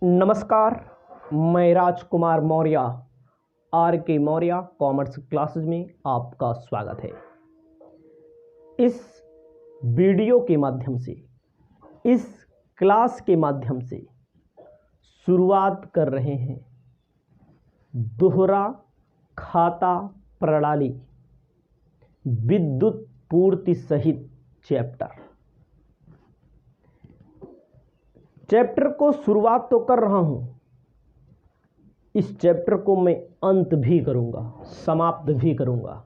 नमस्कार, मैं राजकुमार मौर्य आर के मौर्य कॉमर्स क्लासेस में आपका स्वागत है। इस वीडियो के माध्यम से, इस क्लास के माध्यम से शुरुआत कर रहे हैं दोहरा खाता प्रणाली विद्युत पूर्ति सहित चैप्टर को शुरुआत तो कर रहा हूं, इस चैप्टर को मैं अंत भी करूंगा, समाप्त भी करूंगा।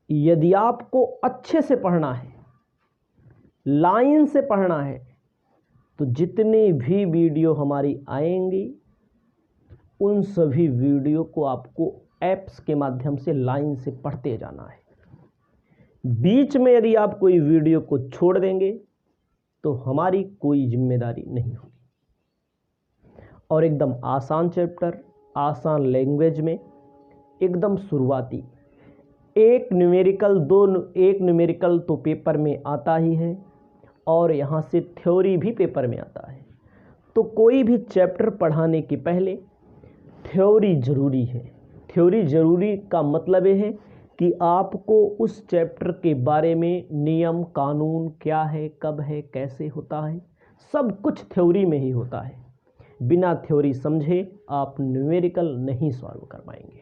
यदि आपको अच्छे से पढ़ना है, लाइन से पढ़ना है, तो जितने भी वीडियो हमारी आएंगी उन सभी वीडियो को आपको ऐप्स के माध्यम से लाइन से पढ़ते जाना है। बीच में यदि आप कोई वीडियो को छोड़ देंगे तो हमारी कोई जिम्मेदारी नहीं होगी। और एकदम आसान चैप्टर, आसान लैंग्वेज में, एकदम शुरुआती, एक न्यूमेरिकल तो पेपर में आता ही है और यहाँ से थ्योरी भी पेपर में आता है। तो कोई भी चैप्टर पढ़ाने के पहले थ्योरी जरूरी है। थ्योरी जरूरी का मतलब ये है कि आपको उस चैप्टर के बारे में नियम कानून क्या है, कब है, कैसे होता है, सब कुछ थ्योरी में ही होता है। बिना थ्योरी समझे आप न्यूमेरिकल नहीं सॉल्व कर पाएंगे।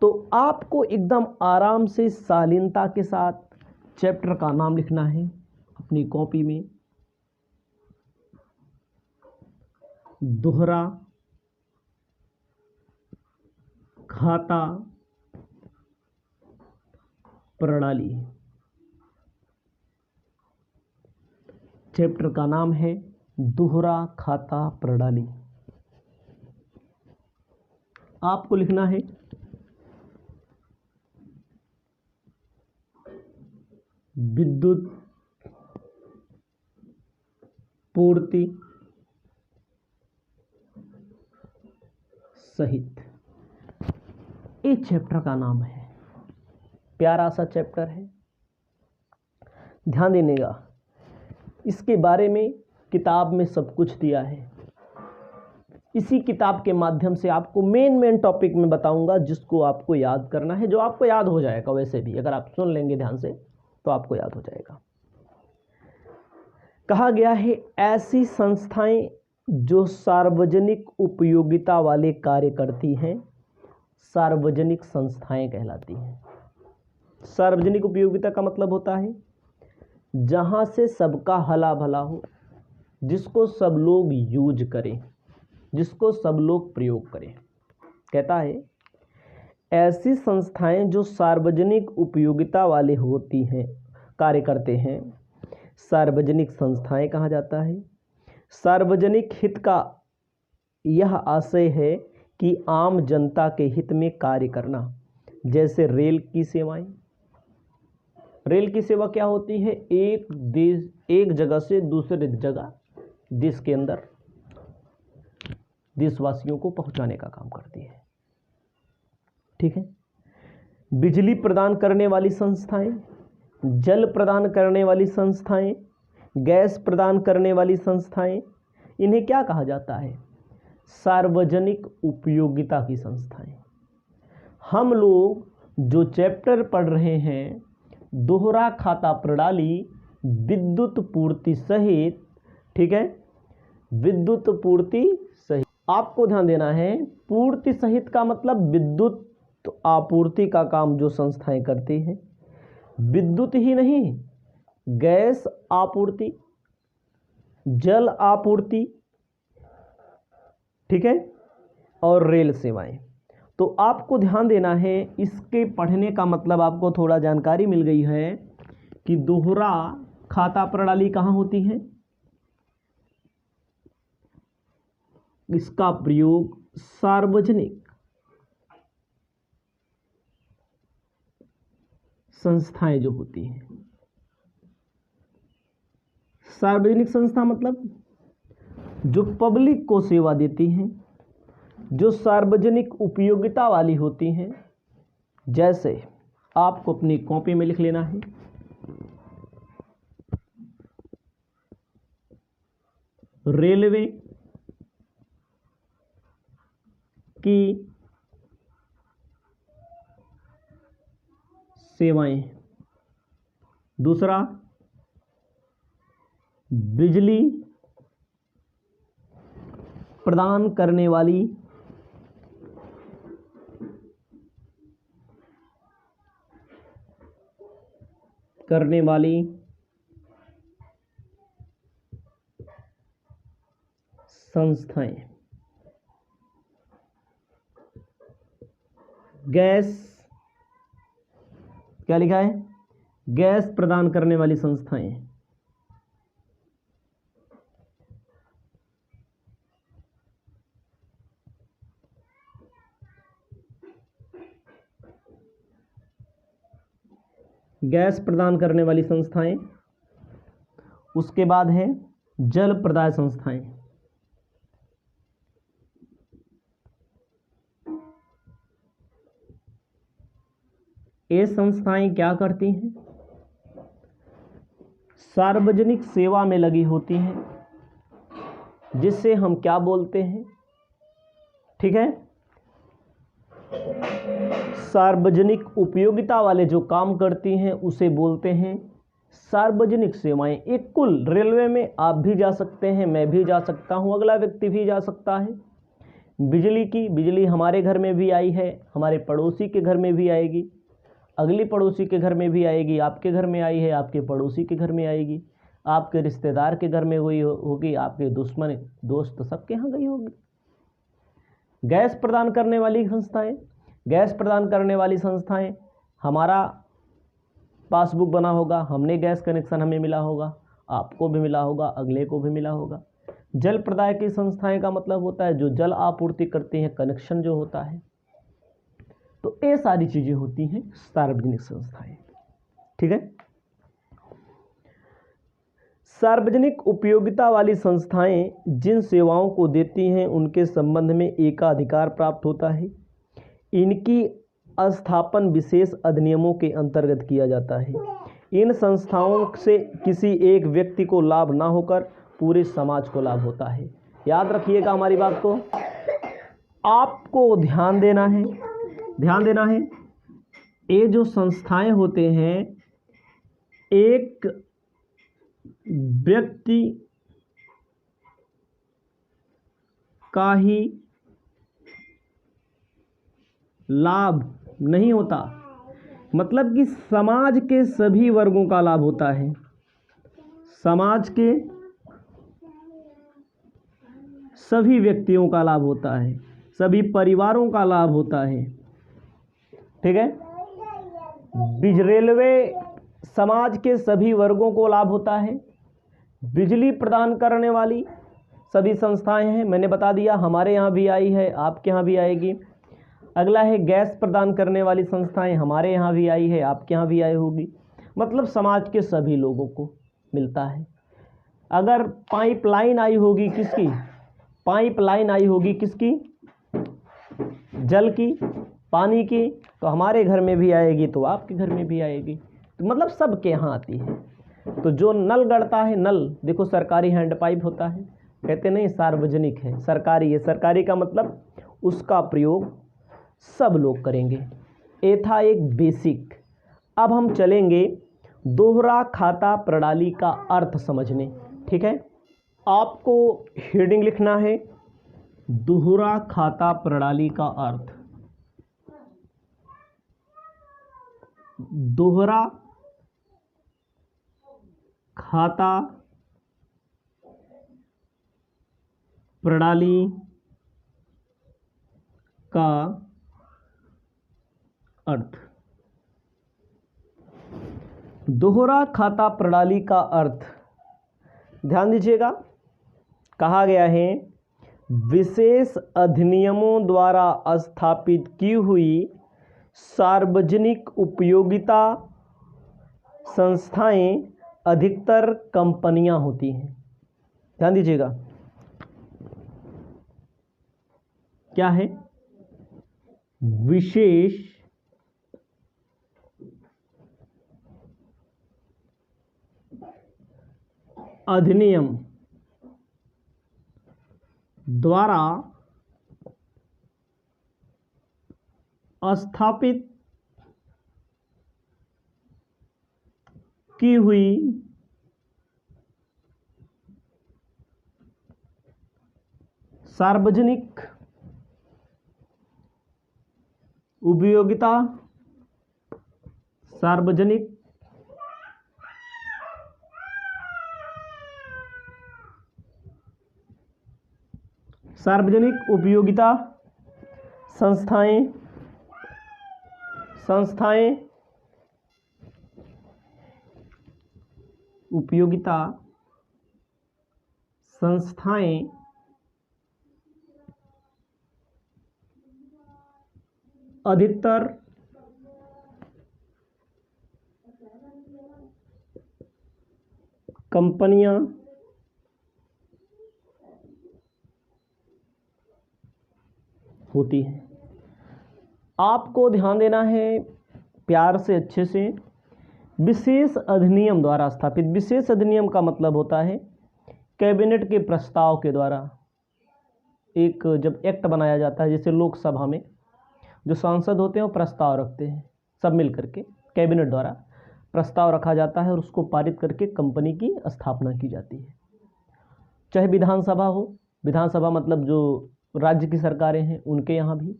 तो आपको एकदम आराम से शालीनता के साथ चैप्टर का नाम लिखना है अपनी कॉपी में। दोहरा खाता प्रणाली, चैप्टर का नाम है दोहरा खाता प्रणाली। आपको लिखना है विद्युत पूर्ति सहित, इस चैप्टर का नाम है। प्यारा सा चैप्टर है, ध्यान देनेगा। इसके बारे में किताब में सब कुछ दिया है। इसी किताब के माध्यम से आपको मेन टॉपिक में बताऊंगा, जिसको आपको याद करना है, जो आपको याद हो जाएगा। वैसे भी अगर आप सुन लेंगे ध्यान से तो आपको याद हो जाएगा। कहा गया है ऐसी संस्थाएं जो सार्वजनिक उपयोगिता वाले कार्य करती हैं, सार्वजनिक संस्थाएं कहलाती हैं। सार्वजनिक उपयोगिता का मतलब होता है जहां से सबका हला भला हो, जिसको सब लोग यूज करें, जिसको सब लोग प्रयोग करें। कहता है ऐसी संस्थाएं जो सार्वजनिक उपयोगिता वाले होती हैं, कार्य करते हैं, सार्वजनिक संस्थाएं कहा जाता है। सार्वजनिक हित का यह आशय है कि आम जनता के हित में कार्य करना। जैसे रेल की सेवाएं। रेल की सेवा क्या होती है? एक जगह से दूसरे जगह देश के अंदर देशवासियों को पहुंचाने का काम करती है। ठीक है। बिजली प्रदान करने वाली संस्थाएं, जल प्रदान करने वाली संस्थाएं, गैस प्रदान करने वाली संस्थाएं, इन्हें क्या कहा जाता है? सार्वजनिक उपयोगिता की संस्थाएं। हम लोग जो चैप्टर पढ़ रहे हैं दोहरा खाता प्रणाली विद्युत पूर्ति सहित, ठीक है, विद्युत पूर्ति सहित। आपको ध्यान देना है, पूर्ति सहित का मतलब विद्युत आपूर्ति का काम जो संस्थाएं करती हैं। विद्युत ही नहीं, गैस आपूर्ति, जल आपूर्ति, ठीक है, और रेल सेवाएं। तो आपको ध्यान देना है, इसके पढ़ने का मतलब आपको थोड़ा जानकारी मिल गई है कि दोहरा खाता प्रणाली कहाँ होती है। इसका प्रयोग सार्वजनिक संस्थाएं जो होती हैं, सार्वजनिक संस्था मतलब जो पब्लिक को सेवा देती हैं, जो सार्वजनिक उपयोगिता वाली होती हैं। जैसे आपको अपनी कॉपी में लिख लेना है रेलवे की सेवाएं। दूसरा, बिजली प्रदान करने वाली संस्थाएं। गैस, क्या लिखा है? गैस प्रदान करने वाली संस्थाएं। गैस प्रदान करने वाली संस्थाएं। उसके बाद है जल प्रदाय संस्थाएं। ये संस्थाएं क्या करती हैं? सार्वजनिक सेवा में लगी होती हैं, जिससे हम क्या बोलते हैं? ठीक है, सार्वजनिक उपयोगिता वाले जो काम करती हैं उसे बोलते हैं सार्वजनिक सेवाएं। एक कुल रेलवे में आप भी जा सकते हैं, मैं भी जा सकता हूं, अगला व्यक्ति भी जा सकता है। बिजली हमारे घर में भी आई है, हमारे पड़ोसी के घर में भी आएगी, अगली पड़ोसी के घर में भी आएगी, आपके घर में आई है, आपके पड़ोसी के घर में आएगी, आपके रिश्तेदार के घर में हुई होगी, आपके दुश्मन दोस्त सबके यहाँ गई होगी। गैस प्रदान करने वाली संस्थाएं। गैस प्रदान करने वाली संस्थाएं, हमारा पासबुक बना होगा, हमने गैस कनेक्शन हमें मिला होगा, आपको भी मिला होगा, अगले को भी मिला होगा। जल प्रदाय की संस्थाएं का मतलब होता है जो जल आपूर्ति करती हैं, कनेक्शन जो होता है। तो ये सारी चीजें होती हैं सार्वजनिक संस्थाएं। ठीक है, सार्वजनिक उपयोगिता वाली संस्थाएं जिन सेवाओं को देती हैं उनके संबंध में एकाधिकार प्राप्त होता है। इनकी स्थापन विशेष अधिनियमों के अंतर्गत किया जाता है। इन संस्थाओं से किसी एक व्यक्ति को लाभ ना होकर पूरे समाज को लाभ होता है। याद रखिएगा हमारी बात को, आपको ध्यान देना है। ये जो संस्थाएं होते हैं, एक व्यक्ति का ही लाभ नहीं होता, मतलब कि समाज के सभी वर्गों का लाभ होता है, समाज के सभी व्यक्तियों का लाभ होता है, सभी परिवारों का लाभ होता है। ठीक है, रेलवे समाज के सभी वर्गों को लाभ होता है। बिजली प्रदान करने वाली सभी संस्थाएं हैं, मैंने बता दिया, हमारे यहाँ भी आई है, आपके यहाँ भी आएगी। अगला है गैस प्रदान करने वाली संस्थाएं, हमारे यहाँ भी आई है, आपके यहाँ भी आई होगी, मतलब समाज के सभी लोगों को मिलता है। अगर पाइपलाइन आई होगी, किसकी? पाइपलाइन आई होगी, किसकी? जल की, पानी की, तो हमारे घर में भी आएगी, तो आपके घर में भी आएगी, तो मतलब सबके यहाँ आती है। तो जो नल गड़ता है, नल देखो सरकारी हैंडपाइप होता है, कहते नहीं सार्वजनिक है, सरकारी है, सरकारी का मतलब उसका प्रयोग सब लोग करेंगे। ये था एक बेसिक। अब हम चलेंगे दोहरा खाता प्रणाली का अर्थ समझने। ठीक है, आपको हेडिंग लिखना है दोहरा खाता प्रणाली का अर्थ। दोहरा खाता प्रणाली का अर्थ। दोहरा खाता प्रणाली का अर्थ, ध्यान दीजिएगा, कहा गया है विशेष अधिनियमों द्वारा स्थापित की हुई सार्वजनिक उपयोगिता संस्थाएं अधिकतर कंपनियां होती हैं। ध्यान दीजिएगा, क्या है? विशेष अधिनियम द्वारा स्थापित की हुई सार्वजनिक उपयोगिता सार्वजनिक उपयोगिता संस्थाएं उपयोगिता संस्थाएं अधिकतर कंपनियां होती हैं। आपको ध्यान देना है प्यार से, अच्छे से। विशेष अधिनियम द्वारा स्थापित, विशेष अधिनियम का मतलब होता है कैबिनेट के प्रस्ताव के द्वारा एक जब एक्ट बनाया जाता है, जैसे लोकसभा में जो सांसद होते हैं वो प्रस्ताव रखते हैं, सब मिल करके कैबिनेट द्वारा प्रस्ताव रखा जाता है और उसको पारित करके कंपनी की स्थापना की जाती है। चाहे विधानसभा हो, विधानसभा मतलब जो राज्य की सरकारें हैं उनके यहाँ भी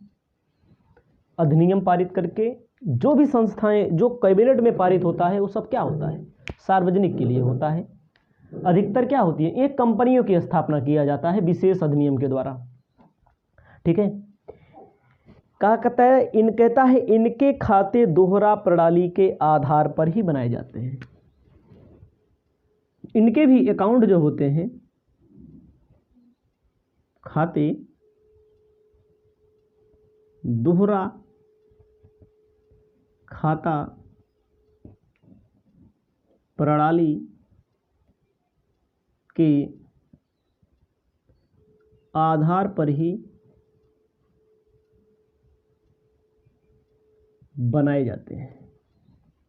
अधिनियम पारित करके जो भी संस्थाएं जो कैबिनेट में पारित होता है वो सब क्या होता है, सार्वजनिक के लिए होता है। अधिकतर क्या होती है, एक कंपनियों की स्थापना किया जाता है विशेष अधिनियम के द्वारा। ठीक है, कहता है इनके खाते दोहरा प्रणाली के आधार पर ही बनाए जाते हैं। इनके भी अकाउंट जो होते हैं, खाते दोहरा खाता प्रणाली के आधार पर ही बनाए जाते हैं।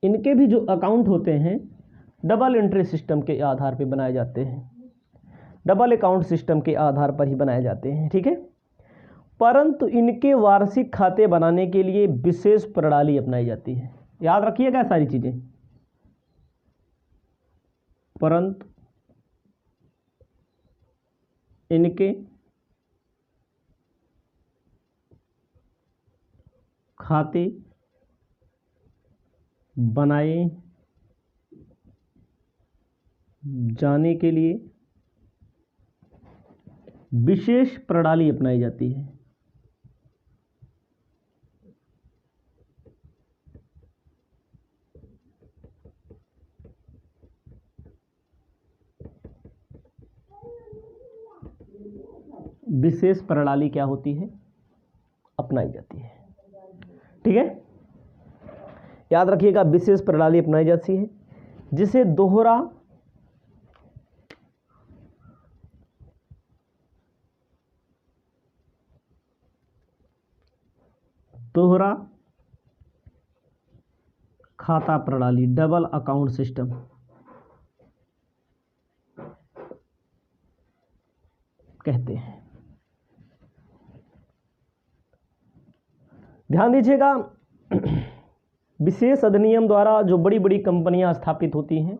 इनके भी जो अकाउंट होते हैं डबल एंट्री सिस्टम के आधार पर बनाए जाते हैं, डबल अकाउंट सिस्टम के आधार पर ही बनाए जाते हैं। ठीक है, परंतु इनके वार्षिक खाते बनाने के लिए विशेष प्रणाली अपनाई जाती है। याद रखिएगा सारी चीजें। परंतु इनके खाते बनाए जाने के लिए विशेष प्रणाली अपनाई जाती है। विशेष प्रणाली क्या होती है, अपनाई जाती है। ठीक है, याद रखिएगा विशेष प्रणाली अपनाई जाती है जिसे दोहरा खाता प्रणाली, डबल अकाउंट सिस्टम कहते हैं। ध्यान दीजिएगा, विशेष अधिनियम द्वारा जो बड़ी बड़ी कंपनियां स्थापित होती हैं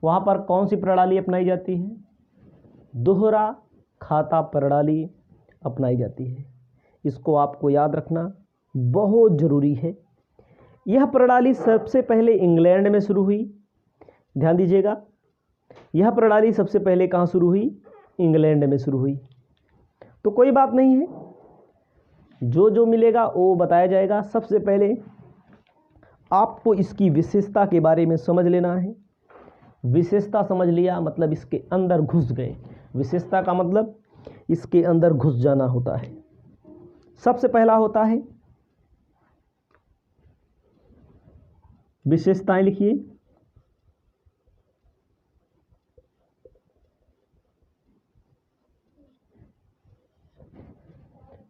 वहां पर कौन सी प्रणाली अपनाई जाती है, दोहरा खाता प्रणाली अपनाई जाती है। इसको आपको याद रखना बहुत ज़रूरी है। यह प्रणाली सबसे पहले इंग्लैंड में शुरू हुई। ध्यान दीजिएगा, यह प्रणाली सबसे पहले कहाँ शुरू हुई, इंग्लैंड में शुरू हुई। तो कोई बात नहीं है, जो जो मिलेगा वो बताया जाएगा। सबसे पहले आपको इसकी विशेषता के बारे में समझ लेना है। विशेषता समझ लिया मतलब इसके अंदर घुस गए। विशेषता का मतलब इसके अंदर घुस जाना होता है। सबसे पहला होता है विशेषताएं, लिखिए।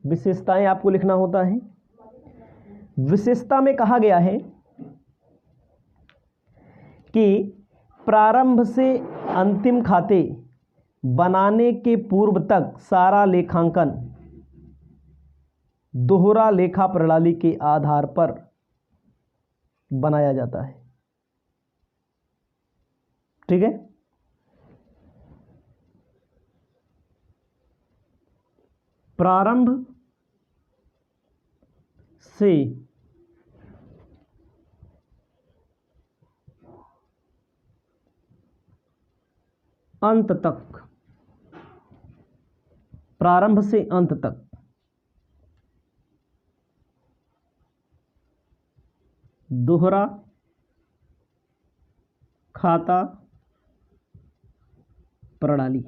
विशेषताएं आपको लिखना होता है। विशेषता में कहा गया है कि प्रारंभ से अंतिम खाते बनाने के पूर्व तक सारा लेखांकन दोहरा लेखा प्रणाली के आधार पर बनाया जाता है। ठीक है। प्रारंभ से अंत तक, प्रारंभ से अंत तक दोहरा खाता प्रणाली,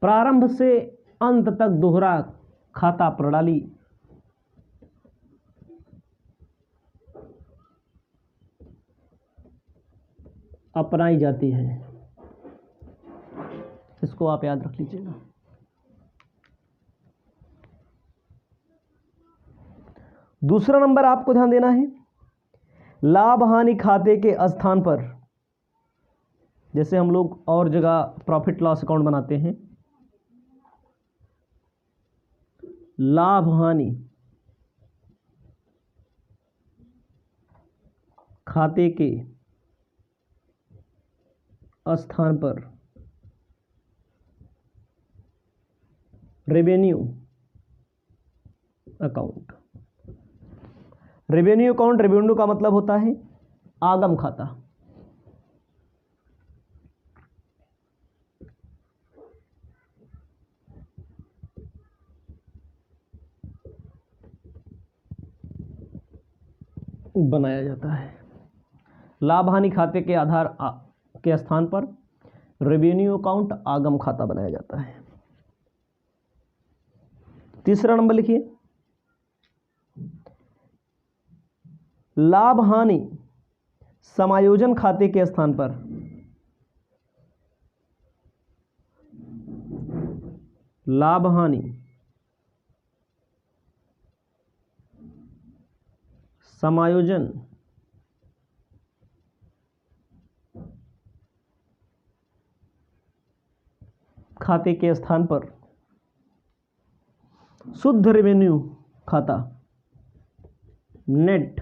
प्रारंभ से अंत तक दोहरा खाता प्रणाली अपनाई जाती है। इसको आप याद रख लीजिएगा। दूसरा नंबर आपको ध्यान देना है, लाभ हानि खाते के स्थान पर, जैसे हम लोग और जगह प्रॉफिट लॉस अकाउंट बनाते हैं, लाभ हानि खाते के स्थान पर revenue account, revenue account, revenue का मतलब होता है आगम खाता। बनाया जाता है। लाभ हानि खाते के आधार के स्थान पर रेवेन्यू अकाउंट आगम खाता बनाया जाता है। तीसरा नंबर लिखिए, लाभ हानि समायोजन खाते के स्थान पर लाभ हानि समायोजन खाते के स्थान पर शुद्ध रेवेन्यू खाता, नेट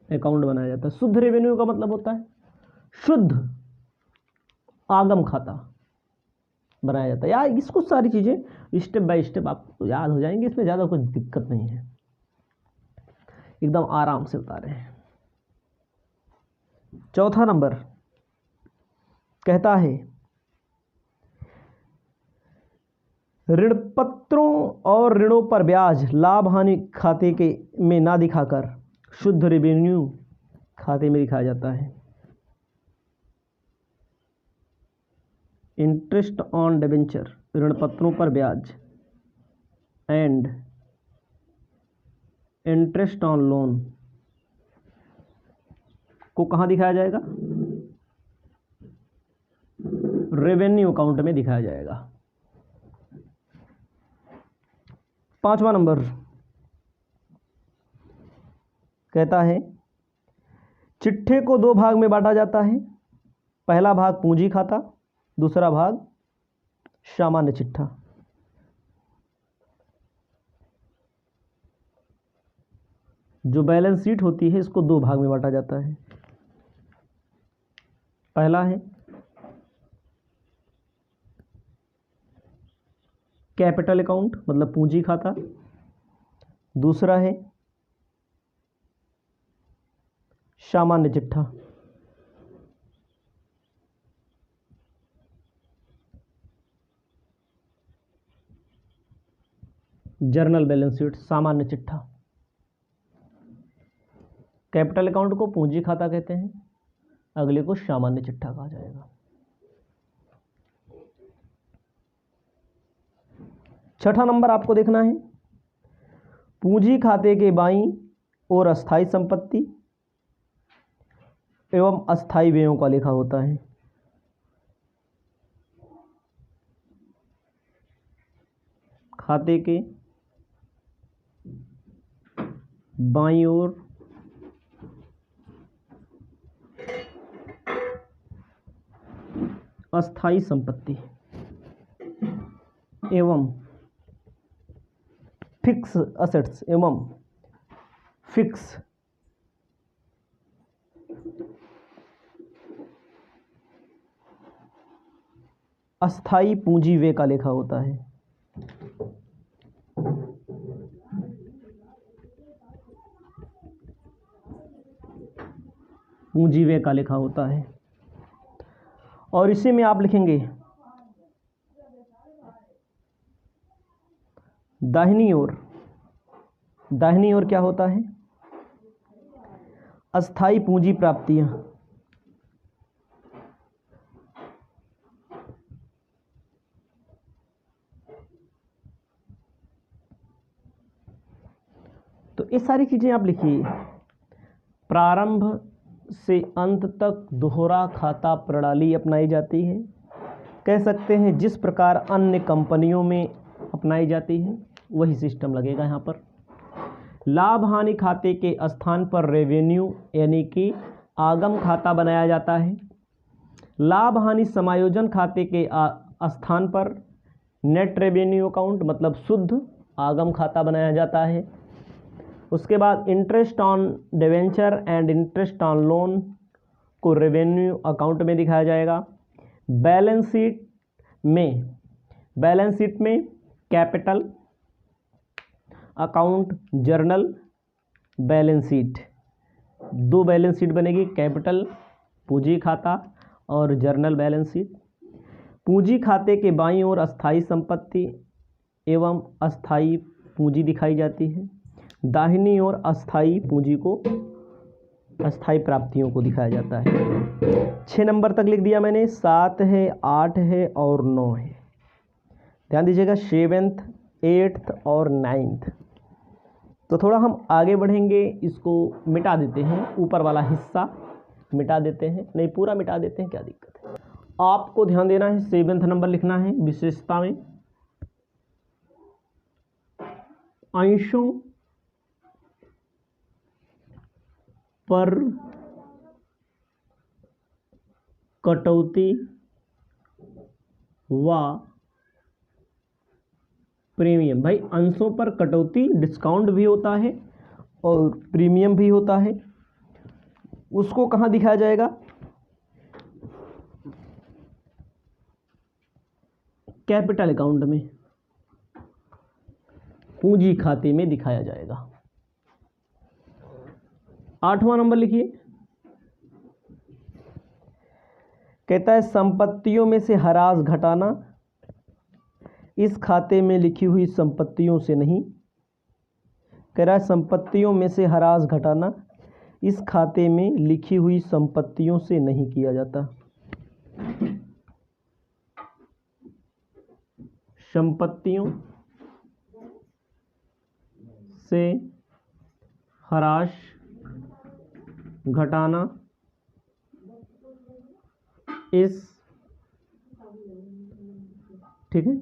अकाउंट बनाया जाता है। शुद्ध रेवेन्यू का मतलब होता है शुद्ध आगम खाता बनाया जाता है। यार इसको सारी चीजें स्टेप बाय स्टेप आपको याद हो जाएंगे, इसमें ज्यादा कुछ दिक्कत नहीं है, एकदम आराम से बता रहे हैं। चौथा नंबर कहता है, ऋण पत्रों और ऋणों पर ब्याज लाभ हानि खाते के में ना दिखाकर शुद्ध रेवेन्यू खाते में दिखाया जाता है। इंटरेस्ट ऑन डिबेंचर, ऋण पत्रों पर ब्याज, एंड इंटरेस्ट ऑन लोन को कहां दिखाया जाएगा? रेवेन्यू अकाउंट में दिखाया जाएगा। पांचवा नंबर कहता है, चिट्ठे को दो भाग में बांटा जाता है। पहला भाग पूंजी खाता, दूसरा भाग सामान्य चिट्ठा। जो बैलेंस शीट होती है इसको दो भाग में बांटा जाता है। पहला है कैपिटल अकाउंट मतलब पूंजी खाता, दूसरा है सामान्य चिट्ठा। जर्नल बैलेंस शीट, सामान्य चिट्ठा। कैपिटल अकाउंट को पूंजी खाता कहते हैं, अगले को सामान्य चिट्ठा कहा जाएगा। छठा नंबर आपको देखना है, पूंजी खाते के बाईं ओर अस्थाई संपत्ति एवं अस्थाई व्ययों का लेखा होता है। खाते के बाईं ओर अस्थाई संपत्ति एवं फिक्स असेट्स एवं फिक्स अस्थाई पूंजी व्यय का लेखा होता है। पूंजी व्यय का लेखा होता है और इसी में आप लिखेंगे दाहिनी ओर क्या होता है, अस्थाई पूंजी प्राप्तियां। तो ये सारी चीजें आप लिखिए। प्रारंभ से अंत तक दोहरा खाता प्रणाली अपनाई जाती है, कह सकते हैं जिस प्रकार अन्य कंपनियों में अपनाई जाती है वही सिस्टम लगेगा यहाँ पर। लाभ हानि खाते के स्थान पर रेवेन्यू यानी कि आगम खाता बनाया जाता है। लाभ हानि समायोजन खाते के स्थान पर नेट रेवेन्यू अकाउंट मतलब शुद्ध आगम खाता बनाया जाता है। उसके बाद interest on debenture and interest on loan को रेवेन्यू अकाउंट में दिखाया जाएगा। बैलेंस शीट में capital account journal balance sheet, दो बैलेंस शीट बनेगी, कैपिटल पूंजी खाता और जर्नल बैलेंस शीट। पूंजी खाते के बाईं ओर अस्थाई संपत्ति एवं अस्थाई पूंजी दिखाई जाती है, दाहिनी ओर अस्थाई पूंजी को अस्थाई प्राप्तियों को दिखाया जाता है। 6 नंबर तक लिख दिया मैंने, 7 है, 8 है और 9 है। ध्यान दीजिएगा 7th 8th और 9th। तो थोड़ा हम आगे बढ़ेंगे, इसको मिटा देते हैं, ऊपर वाला हिस्सा मिटा देते हैं, नहीं पूरा मिटा देते हैं, क्या दिक्कत है। आपको ध्यान देना है 7th नंबर लिखना है। विशेषता में अंशों पर कटौती व प्रीमियम। भाई अंशों पर कटौती डिस्काउंट भी होता है और प्रीमियम भी होता है, उसको कहाँ दिखाया जाएगा, कैपिटल अकाउंट में, पूंजी खाते में दिखाया जाएगा। 8वां नंबर लिखिए, कहता है संपत्तियों में से हरास घटाना इस खाते में लिखी हुई संपत्तियों से नहीं। कह रहा है संपत्तियों में से हरास घटाना इस खाते में लिखी हुई संपत्तियों से नहीं किया जाता। संपत्तियों से हरास घटाना इस, ठीक है,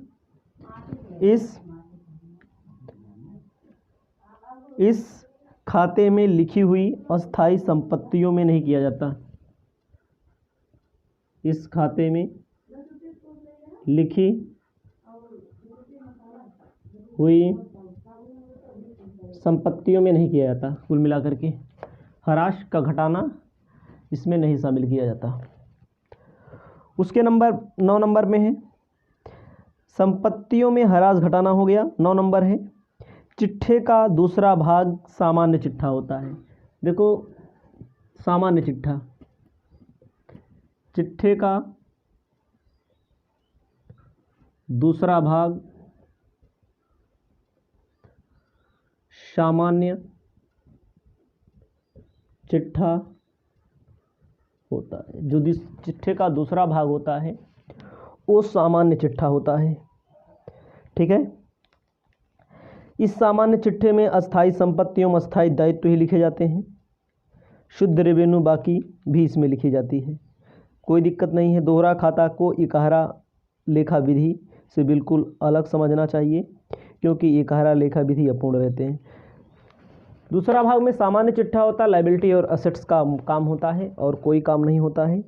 इस खाते में लिखी हुई अस्थाई संपत्तियों में नहीं किया जाता। इस खाते में लिखी हुई संपत्तियों में नहीं किया जाता। कुल मिलाकर के हरास का घटाना इसमें नहीं शामिल किया जाता। उसके 9 नंबर में है संपत्तियों में हरास घटाना, हो गया। 9 नंबर है चिट्ठे का दूसरा भाग सामान्य चिट्ठा होता है। देखो सामान्य चिट्ठा, चिट्ठे का दूसरा भाग सामान्य चिट्ठा होता है। जो चिट्ठे का दूसरा भाग होता है वो सामान्य चिट्ठा होता है, ठीक है। इस सामान्य चिट्ठे में अस्थाई संपत्तियों में अस्थाई दायित्व ही लिखे जाते हैं। शुद्ध रेवेन्यू बाकी भी इसमें लिखी जाती है, कोई दिक्कत नहीं है। दोहरा खाता को इकहरा लेखा विधि से बिल्कुल अलग समझना चाहिए, क्योंकि इकहरा लेखा विधि अपूर्ण रहते हैं। दूसरा भाग में सामान्य चिट्ठा होता है, लायबिलिटी और असेट्स का काम होता है और कोई काम नहीं होता है।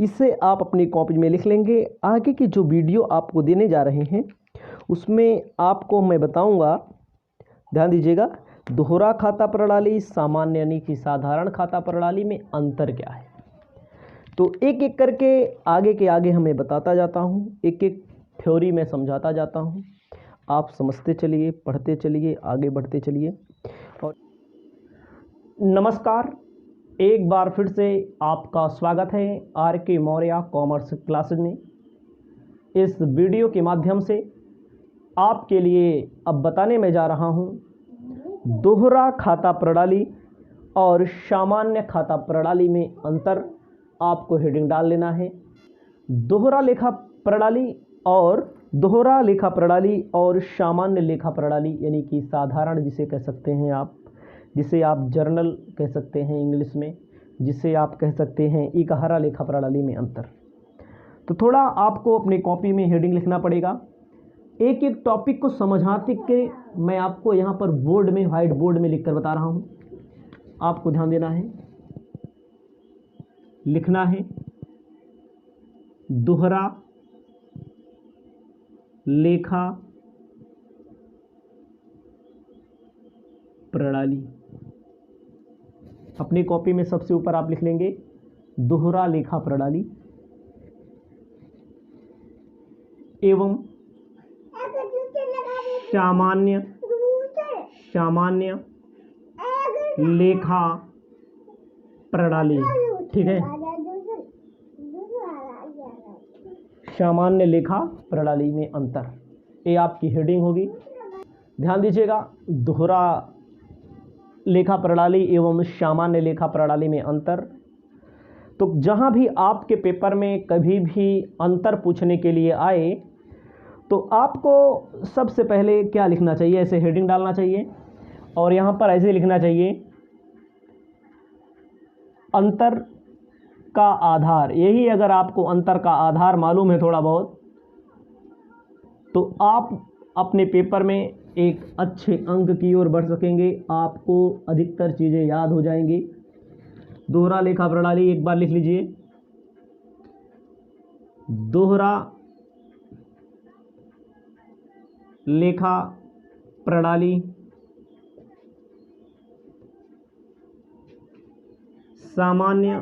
इसे आप अपनी कॉपी में लिख लेंगे। आगे की जो वीडियो आपको देने जा रहे हैं उसमें आपको मैं बताऊंगा, ध्यान दीजिएगा, दोहरा खाता प्रणाली, सामान्य यानी कि साधारण खाता प्रणाली में अंतर क्या है। तो एक एक करके आगे के आगे हमें बताता जाता हूँ, एक एक थ्योरी में समझाता जाता हूँ। आप समझते चलिए, पढ़ते चलिए, आगे बढ़ते चलिए। और नमस्कार, एक बार फिर से आपका स्वागत है आर के मौर्य कॉमर्स क्लासेज में। इस वीडियो के माध्यम से आपके लिए अब बताने में जा रहा हूँ दोहरा खाता प्रणाली और सामान्य खाता प्रणाली में अंतर। आपको हेडिंग डाल लेना है दोहरा लेखा प्रणाली और सामान्य लेखा प्रणाली, यानी कि साधारण जिसे कह सकते हैं आप, जिसे आप जर्नल कह सकते हैं इंग्लिश में, जिसे आप कह सकते हैं इकहरा लेखा प्रणाली में अंतर। तो थोड़ा आपको अपनी कॉपी में हेडिंग लिखना पड़ेगा। एक एक टॉपिक को समझाते के मैं आपको यहाँ पर बोर्ड में, व्हाइट बोर्ड में लिखकर बता रहा हूँ। आपको ध्यान देना है, लिखना है दोहरा लेखा प्रणाली। अपनी कॉपी में सबसे ऊपर आप लिख लेंगे दोहरा लेखा प्रणाली एवं सामान्य लेखा प्रणाली। ठीक है, सामान्य लेखा प्रणाली में अंतर, ये आपकी हेडिंग होगी। ध्यान दीजिएगा, दोहरा लेखा प्रणाली एवं सामान्य लेखा प्रणाली में अंतर। तो जहां भी आपके पेपर में कभी भी अंतर पूछने के लिए आए तो आपको सबसे पहले क्या लिखना चाहिए, ऐसे हेडिंग डालना चाहिए और यहाँ पर ऐसे लिखना चाहिए अंतर का आधार। यही अगर आपको अंतर का आधार मालूम है थोड़ा बहुत, तो आप अपने पेपर में एक अच्छे अंक की ओर बढ़ सकेंगे, आपको अधिकतर चीज़ें याद हो जाएंगी। दोहरा लेखा प्रणाली एक बार लिख लीजिए, दोहरा लेखा प्रणाली सामान्य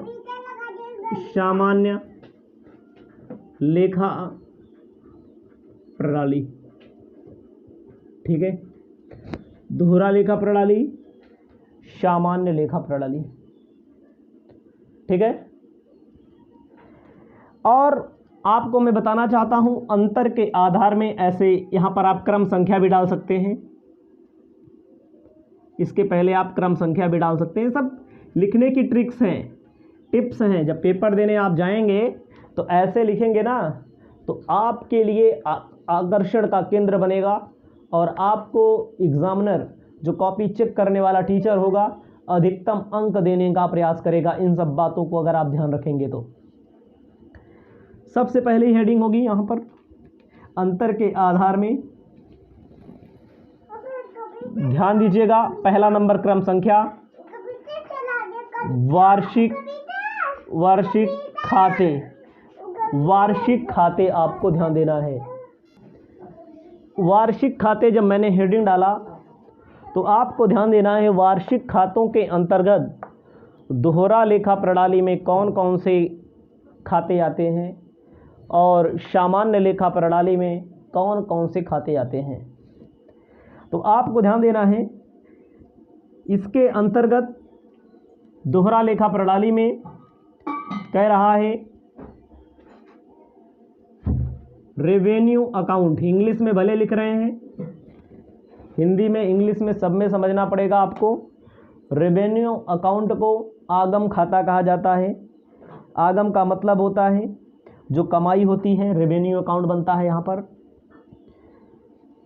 लेखा प्रणाली। ठीक है, दोहरा लेखा प्रणाली, सामान्य लेखा प्रणाली। ठीक है, और आपको मैं बताना चाहता हूं अंतर के आधार में ऐसे यहां पर आप क्रम संख्या भी डाल सकते हैं, इसके पहले आप क्रम संख्या भी डाल सकते हैं। सब लिखने की ट्रिक्स हैं, टिप्स हैं। जब पेपर देने आप जाएंगे तो ऐसे लिखेंगे ना, तो आपके लिए आकर्षण का केंद्र बनेगा और आपको एग्जामिनर, जो कॉपी चेक करने वाला टीचर होगा, अधिकतम अंक देने का प्रयास करेगा इन सब बातों को अगर आप ध्यान रखेंगे तो। सबसे पहले हेडिंग होगी यहाँ पर अंतर के आधार में। ध्यान दीजिएगा, पहला नंबर क्रम संख्या, वार्षिक खाते आपको ध्यान देना है। वार्षिक खाते जब मैंने हेडिंग डाला तो आपको ध्यान देना है वार्षिक खातों के अंतर्गत दोहरा लेखा प्रणाली में कौन कौन से खाते आते हैं और सामान्य लेखा प्रणाली में कौन कौन से खाते आते हैं। तो आपको ध्यान देना है इसके अंतर्गत दोहरा लेखा प्रणाली में कह रहा है रेवेन्यू अकाउंट, इंग्लिश में भले लिख रहे हैं, हिंदी में इंग्लिश में सब में समझना पड़ेगा आपको। रेवेन्यू अकाउंट को आगम खाता कहा जाता है। आगम का मतलब होता है जो कमाई होती है, रेवेन्यू अकाउंट बनता है यहाँ पर।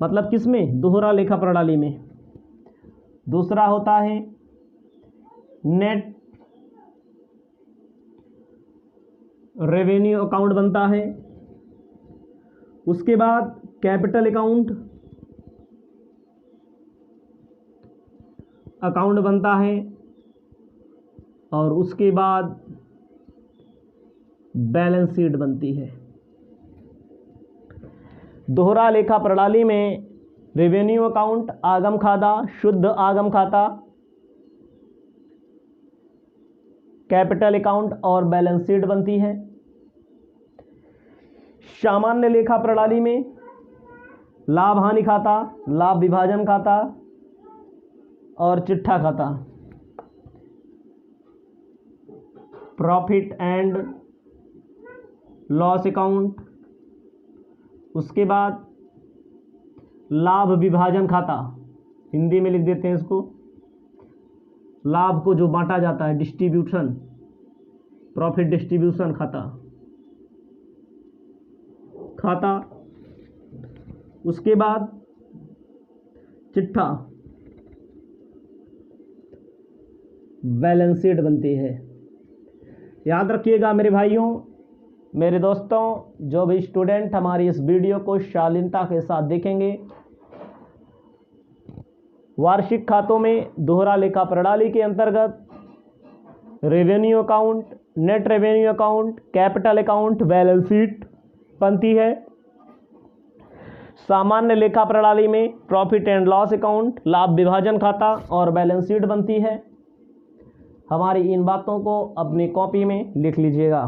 मतलब किस में? दोहरा लेखा प्रणाली में। दूसरा होता है नेट रेवेन्यू अकाउंट बनता है। उसके बाद कैपिटल अकाउंट बनता है और उसके बाद बैलेंस शीट बनती है। दोहरा लेखा प्रणाली में रेवेन्यू अकाउंट, आगम खाता, शुद्ध आगम खाता, कैपिटल अकाउंट और बैलेंस शीट बनती है। सामान्य लेखा प्रणाली में लाभ हानि खाता, लाभ विभाजन खाता और चिट्ठा खाता, प्रॉफिट एंड लॉस अकाउंट। उसके बाद लाभ विभाजन खाता, हिंदी में लिख देते हैं इसको, लाभ को जो बांटा जाता है, डिस्ट्रीब्यूशन, प्रॉफिट डिस्ट्रीब्यूशन खाता। उसके बाद चिट्ठा, बैलेंस शीट बनती है। याद रखिएगा मेरे भाइयों, मेरे दोस्तों, जो भी स्टूडेंट हमारी इस वीडियो को शालीनता के साथ देखेंगे, वार्षिक खातों में दोहरा लेखा प्रणाली के अंतर्गत revenue account, net revenue account, capital account, balance sheet बनती है। सामान्य लेखा प्रणाली में प्रॉफिट एंड लॉस अकाउंट, लाभ विभाजन खाता और बैलेंस शीट बनती है। हमारी इन बातों को अपनी कॉपी में लिख लीजिएगा।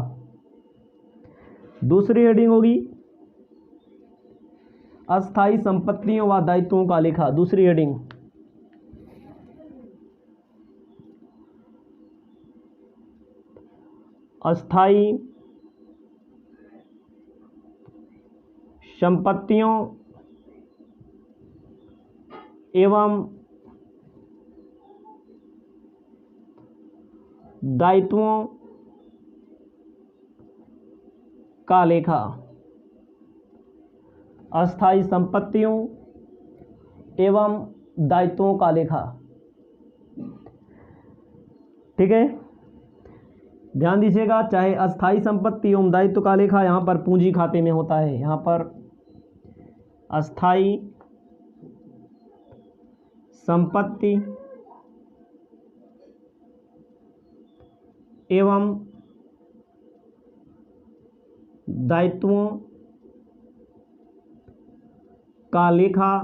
दूसरी हेडिंग होगी अस्थायी संपत्तियों व दायित्वों का लेखा। दूसरी हेडिंग अस्थायी संपत्तियों एवं दायित्वों का लेखा। अस्थायी संपत्तियों एवं दायित्वों का लेखा। ठीक है, ध्यान दीजिएगा, चाहे अस्थायी संपत्ति एवं दायित्व का लेखा यहाँ पर पूंजी खाते में होता है। यहाँ पर अस्थायी संपत्ति एवं दायित्वों का लेखा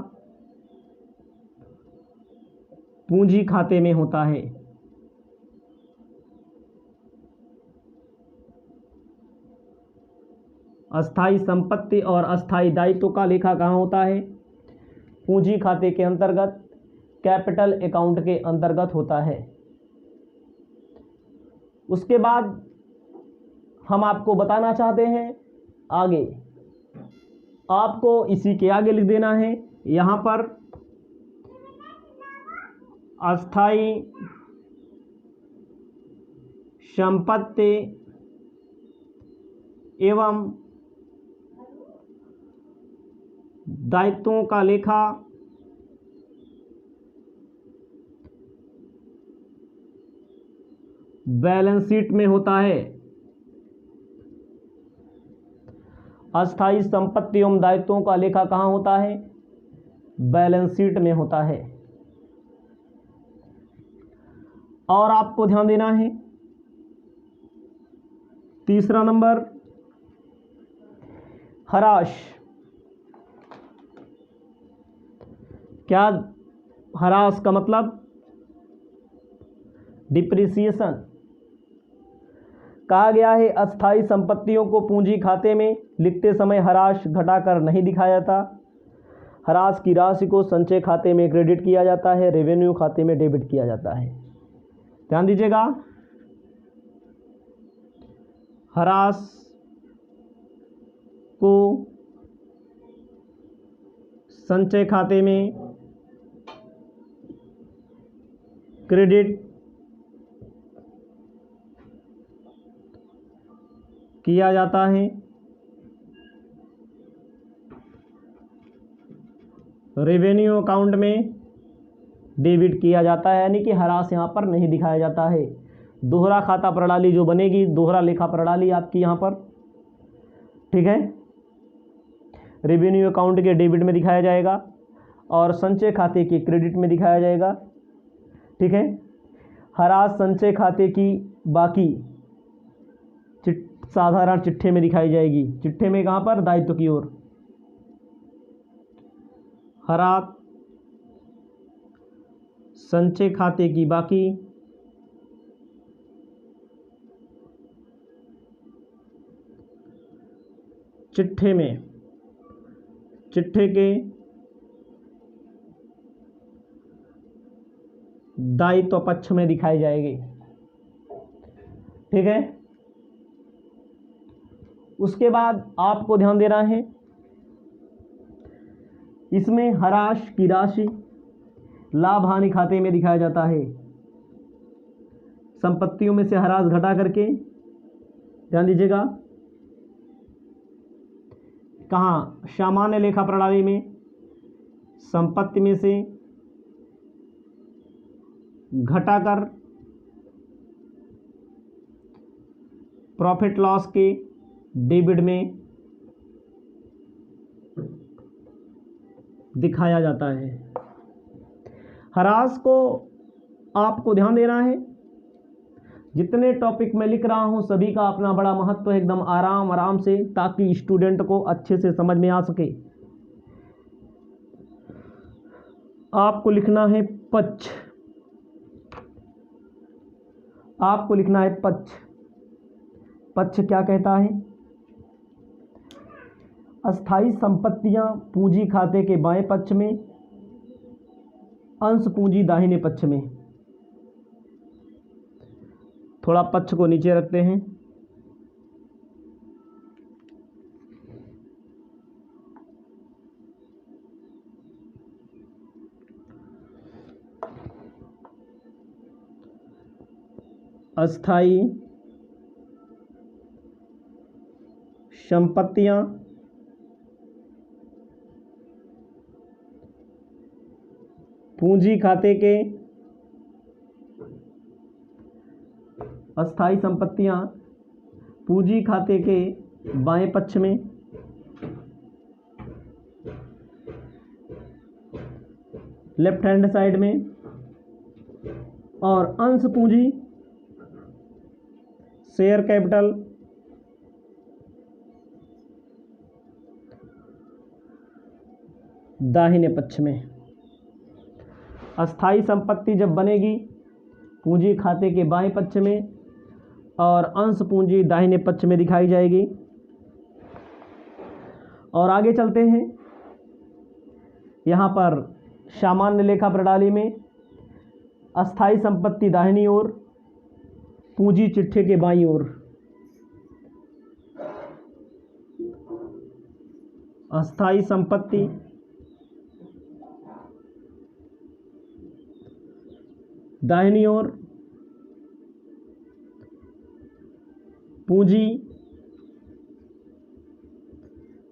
पूंजी खाते में होता है। अस्थायी संपत्ति और अस्थायी दायित्व का लेखा कहाँ होता है? पूंजी खाते के अंतर्गत, कैपिटल अकाउंट के अंतर्गत होता है। उसके बाद हम आपको बताना चाहते हैं आगे, आपको इसी के आगे लिख देना है यहाँ पर अस्थायी संपत्ति एवं दायित्वों का लेखा बैलेंस शीट में होता है। अस्थायी संपत्ति एवं दायित्वों का लेखा कहाँ होता है? बैलेंस शीट में होता है। और आपको ध्यान देना है, तीसरा नंबर हराश। क्या हराश का मतलब? डिप्रिसिएशन। कहा गया है अस्थायी संपत्तियों को पूंजी खाते में लिखते समय हराश घटाकर नहीं दिखाया जाता। हराश की राशि को संचय खाते में क्रेडिट किया जाता है, रेवेन्यू खाते में डेबिट किया जाता है। ध्यान दीजिएगा, हराश को संचय खाते में क्रेडिट किया जाता है, रेवेन्यू अकाउंट में डेबिट किया जाता है, यानी कि हराश यहाँ पर नहीं दिखाया जाता है। दोहरा खाता प्रणाली जो बनेगी, दोहरा लेखा प्रणाली आपकी यहाँ पर, ठीक है, रेवेन्यू अकाउंट के डेबिट में दिखाया जाएगा और संचय खाते के क्रेडिट में दिखाया जाएगा। ठीक है, हराश संचय खाते की बाकी साधारण चिट्ठे में दिखाई जाएगी। चिट्ठे में कहाँ पर? दायित्व की ओर। हरात संचय खाते की बाकी, चिट्ठे में चिट्ठे के दायित्व पक्ष में दिखाई जाएगी। ठीक है। उसके बाद आपको ध्यान देना है, इसमें हराश की राशि लाभ हानि खाते में दिखाया जाता है। संपत्तियों में से हराश घटा करके, ध्यान दीजिएगा, कहाँ? सामान्य लेखा प्रणाली में संपत्ति में से घटाकर प्रॉफिट लॉस के डेबिट में दिखाया जाता है। हरास को आपको ध्यान देना है, जितने टॉपिक मैं लिख रहा हूं सभी का अपना बड़ा महत्व है, एकदम आराम आराम से, ताकि स्टूडेंट को अच्छे से समझ में आ सके। आपको लिखना है पक्ष, आपको लिखना है पक्ष। पक्ष क्या कहता है? अस्थाई संपत्तियां पूंजी खाते के बाएं पक्ष में, अंश पूंजी दाहिने पक्ष में। थोड़ा पक्ष को नीचे रखते हैं। अस्थाई संपत्तियां पूंजी खाते के, अस्थाई संपत्तियां पूंजी खाते के बाएं पक्ष में, लेफ्ट हैंड साइड में, और अंश पूंजी शेयर कैपिटल दाहिने पक्ष में। अस्थाई संपत्ति जब बनेगी पूंजी खाते के बाएं पक्ष में और अंश पूंजी दाहिने पक्ष में दिखाई जाएगी। और आगे चलते हैं, यहाँ पर सामान्य लेखा प्रणाली में अस्थाई संपत्ति दाहिनी ओर, पूंजी चिट्ठे के बाईं ओर। अस्थाई संपत्ति दाहिनी ओर, पूंजी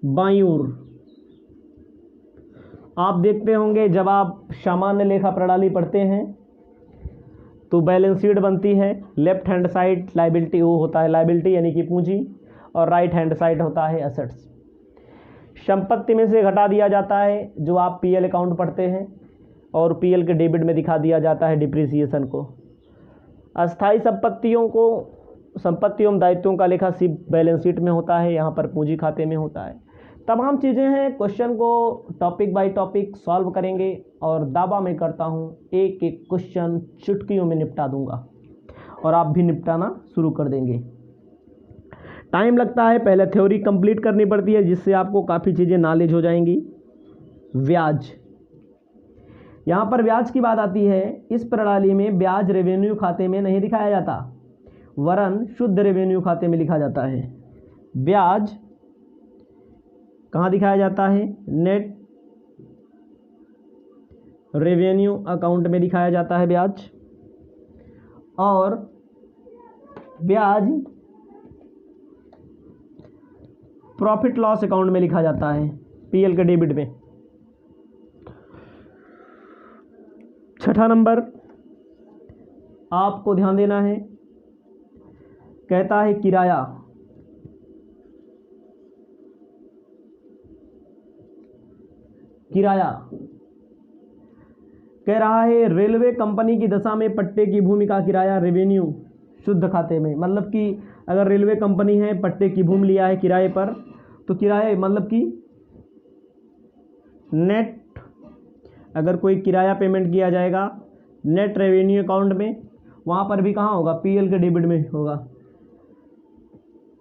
बाईं ओर। आप देखते होंगे जब आप सामान्य लेखा प्रणाली पढ़ते हैं तो बैलेंस शीट बनती है। लेफ्ट हैंड साइड लायबिलिटी वो होता है, लायबिलिटी यानी कि पूंजी, और राइट हैंड साइड होता है एसेट्स। संपत्ति में से घटा दिया जाता है जो आप पीएल अकाउंट पढ़ते हैं, और पीएल के डेबिट में दिखा दिया जाता है डिप्रिसिएशन को। अस्थाई संपत्तियों को, संपत्ति एवं दायित्वों का लेखा सिर्फ बैलेंस शीट में होता है, यहाँ पर पूंजी खाते में होता है। तमाम चीज़ें हैं, क्वेश्चन को टॉपिक बाय टॉपिक सॉल्व करेंगे, और दावा मैं करता हूँ एक एक क्वेश्चन चुटकियों में निपटा दूंगा, और आप भी निपटाना शुरू कर देंगे। टाइम लगता है, पहले थ्योरी कंप्लीट करनी पड़ती है, जिससे आपको काफ़ी चीज़ें नॉलेज हो जाएंगी। ब्याज, यहाँ पर ब्याज की बात आती है। इस प्रणाली में ब्याज रेवेन्यू खाते में नहीं दिखाया जाता, वरन शुद्ध रेवेन्यू खाते में लिखा जाता है। ब्याज कहाँ दिखाया जाता है? नेट रेवेन्यू अकाउंट में दिखाया जाता है ब्याज, और ब्याज प्रॉफिट लॉस अकाउंट में लिखा जाता है, पीएल के डेबिट में। छठा नंबर आपको ध्यान देना है, कहता है किराया। किराया कह रहा है रेलवे कंपनी की दशा में पट्टे की भूमि का किराया रेवेन्यू शुद्ध खाते में, मतलब कि अगर रेलवे कंपनी है, पट्टे की भूमि लिया है किराए पर, तो किराए मतलब कि नेट, अगर कोई किराया पेमेंट किया जाएगा नेट रेवेन्यू अकाउंट में, वहाँ पर भी कहाँ होगा, पीएल के डेबिट में होगा।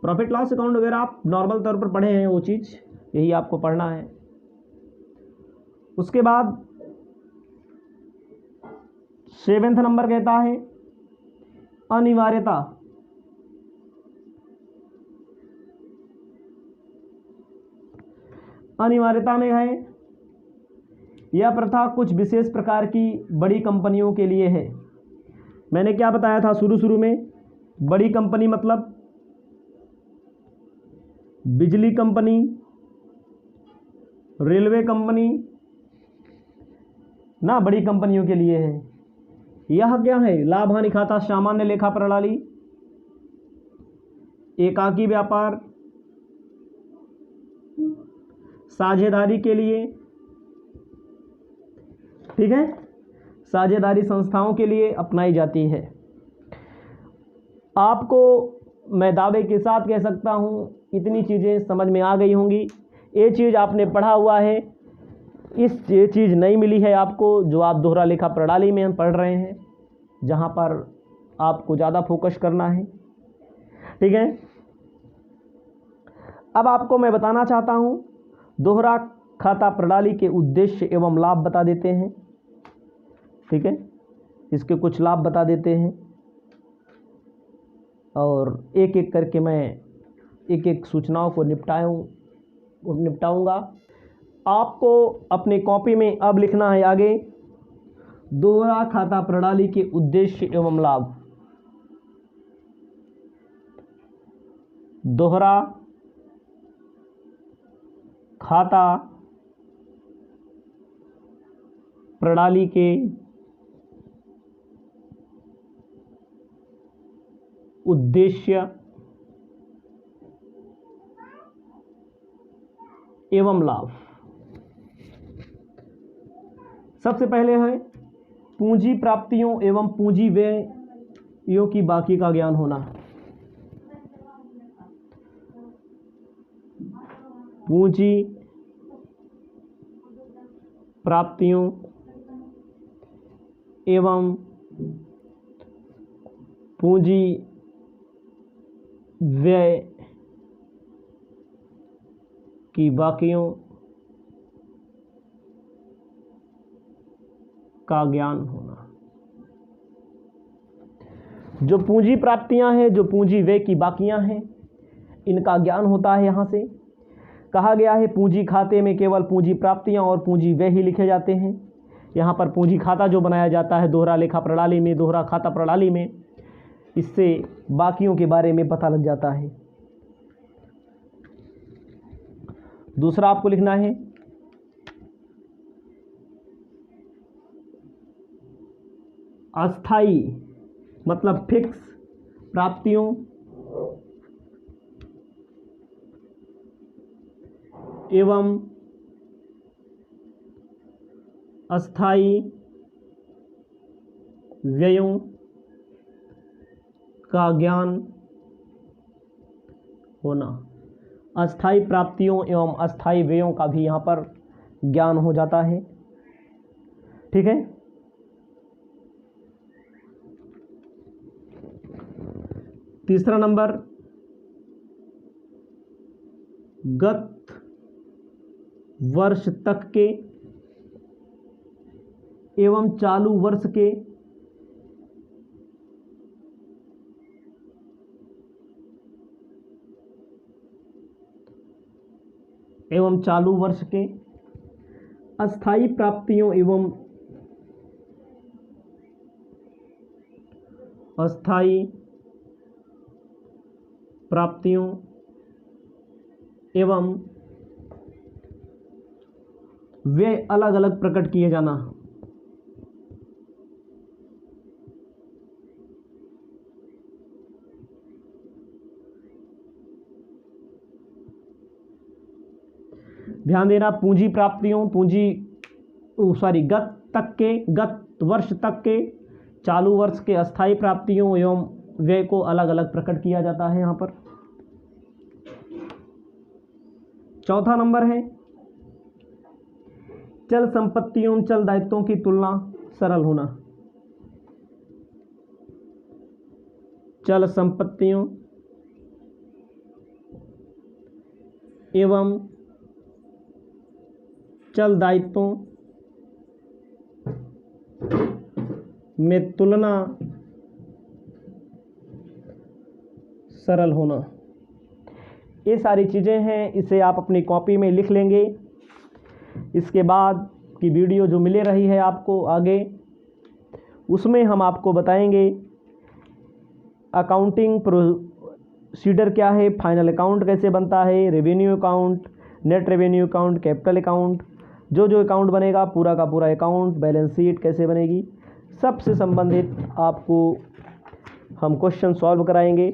प्रॉफिट लॉस अकाउंट वगैरह आप नॉर्मल तौर पर पढ़े हैं, वो चीज़ यही आपको पढ़ना है। उसके बाद 7वां नंबर कहता है अनिवार्यता। अनिवार्यता में है यह प्रथा कुछ विशेष प्रकार की बड़ी कंपनियों के लिए है। मैंने क्या बताया था शुरू में, बड़ी कंपनी मतलब बिजली कंपनी, रेलवे कंपनी ना, बड़ी कंपनियों के लिए है। यह क्या है, लाभ हानि खाता, सामान्य लेखा प्रणाली, एकाकी व्यापार, साझेदारी के लिए, ठीक है, साझेदारी संस्थाओं के लिए अपनाई जाती है। आपको मैं दावे के साथ कह सकता हूँ इतनी चीज़ें समझ में आ गई होंगी। ये चीज़ आपने पढ़ा हुआ है, ये चीज़ नहीं मिली है आपको जो आप दोहरा लेखा प्रणाली में हम पढ़ रहे हैं, जहाँ पर आपको ज़्यादा फोकस करना है, ठीक है। अब आपको मैं बताना चाहता हूँ दोहरा खाता प्रणाली के उद्देश्य एवं लाभ बता देते हैं, ठीक है, इसके कुछ लाभ बता देते हैं और एक एक करके मैं एक एक सूचनाओं को निपटाऊंगा। आपको अपने कॉपी में अब लिखना है आगे दोहरा खाता प्रणाली के उद्देश्य एवं लाभ। दोहरा खाता प्रणाली के उद्देश्य एवं लाभ। सबसे पहले है पूंजी प्राप्तियों एवं पूंजी व्ययों की बाकी का ज्ञान होना। पूंजी प्राप्तियों एवं पूंजी व्यय की बाकियों का ज्ञान होना। जो पूंजी प्राप्तियां हैं, जो पूंजी व्यय की बाकियां हैं, इनका ज्ञान होता है। यहाँ से कहा गया है पूंजी खाते में केवल पूंजी प्राप्तियां और पूंजी व्यय ही लिखे जाते हैं। यहाँ पर पूंजी खाता जो बनाया जाता है दोहरा लेखा प्रणाली में, दोहरा खाता प्रणाली में, इससे बाकियों के बारे में पता लग जाता है। दूसरा आपको लिखना है अस्थाई मतलब फिक्स प्राप्तियों एवं अस्थाई व्ययों का ज्ञान होना। अस्थाई प्राप्तियों एवं अस्थाई व्ययों का भी यहाँ पर ज्ञान हो जाता है, ठीक है। तीसरा नंबर गत वर्ष तक के एवं चालू वर्ष के अस्थाई प्राप्तियों एवं अस्थाई प्राप्तियों एवं वे अलग अलग प्रकट किए जाना। ध्यान देना, पूंजी प्राप्तियों गत वर्ष तक के, चालू वर्ष के अस्थाई प्राप्तियों एवं व्यय को अलग अलग प्रकट किया जाता है यहाँ पर। चौथा नंबर है चल संपत्तियों चल दायित्वों की तुलना सरल होना। चल संपत्तियों एवं चल दायित्वों में तुलना सरल होना। ये सारी चीज़ें हैं, इसे आप अपनी कॉपी में लिख लेंगे। इसके बाद की वीडियो जो मिले रही है आपको आगे, उसमें हम आपको बताएंगे अकाउंटिंग प्रोसीडर क्या है, फाइनल अकाउंट कैसे बनता है, revenue account, net revenue account, capital account, जो जो अकाउंट बनेगा पूरा का पूरा अकाउंट, बैलेंस शीट कैसे बनेगी, सबसे संबंधित आपको हम क्वेश्चन सॉल्व कराएंगे।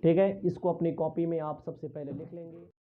ठीक है, इसको अपनी कॉपी में आप सबसे पहले लिख लेंगे।